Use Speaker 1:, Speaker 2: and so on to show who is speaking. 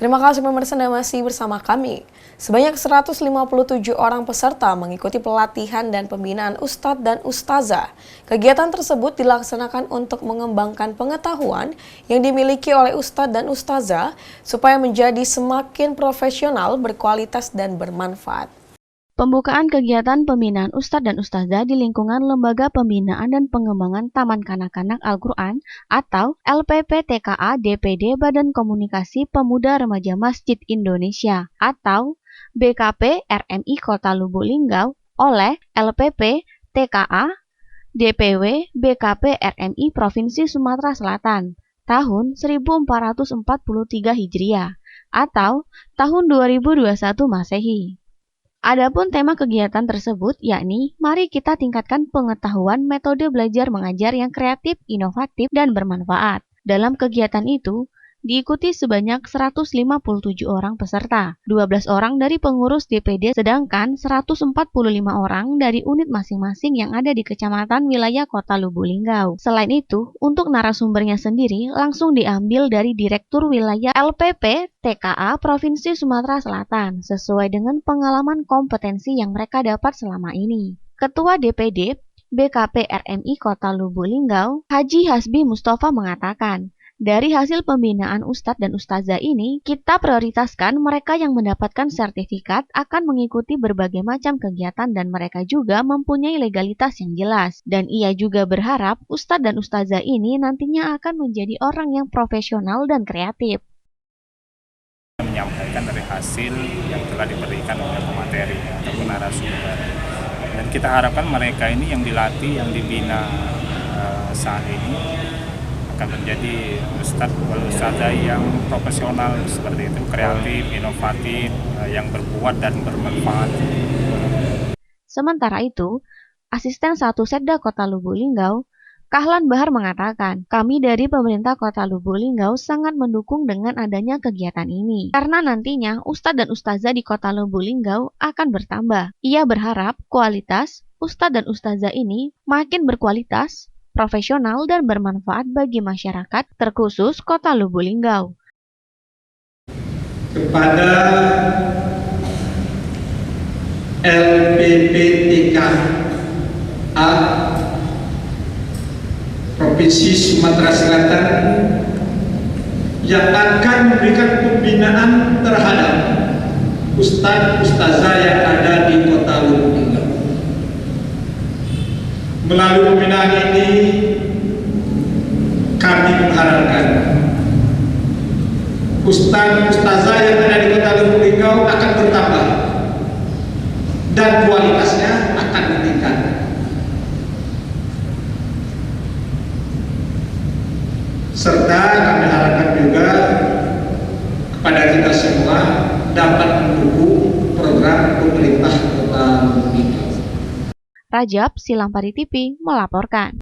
Speaker 1: Terima kasih pemirsa Anda masih bersama kami. Sebanyak 157 orang peserta mengikuti pelatihan dan pembinaan Ustadz dan Ustazah. Kegiatan tersebut dilaksanakan untuk mengembangkan pengetahuan yang dimiliki oleh Ustadz dan Ustazah supaya menjadi semakin profesional, berkualitas, dan bermanfaat.
Speaker 2: Pembukaan kegiatan pembinaan Ustadz dan Ustazah di lingkungan Lembaga Pembinaan dan Pengembangan Taman Kanak-Kanak Al-Quran atau LPP-TKA DPD Badan Komunikasi Pemuda Remaja Masjid Indonesia atau BKP RMI Kota Lubuk Linggau oleh LPP-TKA DPW BKP RMI Provinsi Sumatera Selatan tahun 1443 Hijriah atau tahun 2021 Masehi. Adapun tema kegiatan tersebut yakni mari kita tingkatkan pengetahuan metode belajar mengajar yang kreatif, inovatif, dan bermanfaat. Dalam kegiatan itu, diikuti sebanyak 157 orang peserta, 12 orang dari pengurus DPD, sedangkan 145 orang dari unit masing-masing yang ada di kecamatan wilayah Kota Lubuk Linggau. Selain itu, untuk narasumbernya sendiri langsung diambil dari Direktur Wilayah LPP TKA Provinsi Sumatera Selatan, sesuai dengan pengalaman kompetensi yang mereka dapat selama ini. Ketua DPD BKP RMI Kota Lubuk Linggau, Haji Hasbi Mustafa mengatakan, dari hasil pembinaan Ustadz dan Ustazah ini, kita prioritaskan mereka yang mendapatkan sertifikat akan mengikuti berbagai macam kegiatan dan mereka juga mempunyai legalitas yang jelas. Dan ia juga berharap Ustadz dan Ustazah ini nantinya akan menjadi orang yang profesional dan kreatif.
Speaker 3: Menyampaikan dari hasil yang telah diberikan oleh pemateri ataupun narasumber. Dan kita harapkan mereka ini yang dilatih, yang dibina saat ini akan menjadi Ustadz dan Ustazah yang profesional seperti itu, kreatif, inovatif, yang berbuat dan bermanfaat.
Speaker 2: Sementara itu, Asisten 1 Setda Kota Lubuk Linggau, Kahlan Bahar mengatakan, kami dari pemerintah Kota Lubuk Linggau sangat mendukung dengan adanya kegiatan ini. Karena nantinya Ustadz dan Ustazah di Kota Lubuk Linggau akan bertambah. Ia berharap kualitas Ustadz dan Ustazah ini makin berkualitas, profesional, dan bermanfaat bagi masyarakat, terkhusus Kota Lubuk Linggau.
Speaker 4: Kepada LPP-TKA Provinsi Sumatera Selatan yang akan memberikan pembinaan terhadap Ustadz Ustazah yang ada di Kota Lubuk Linggau. Melalui pembinaan ini kami mengharapkan Ustadz Ustazah yang ada di Kota Lubuk Linggau akan bertambah dan kualitasnya akan meningkat. Serta kami harapkan juga kepada kita semua dapat mendukung program pemerintah Kota Lubuk Linggau.
Speaker 2: Rajab Silampari TV melaporkan.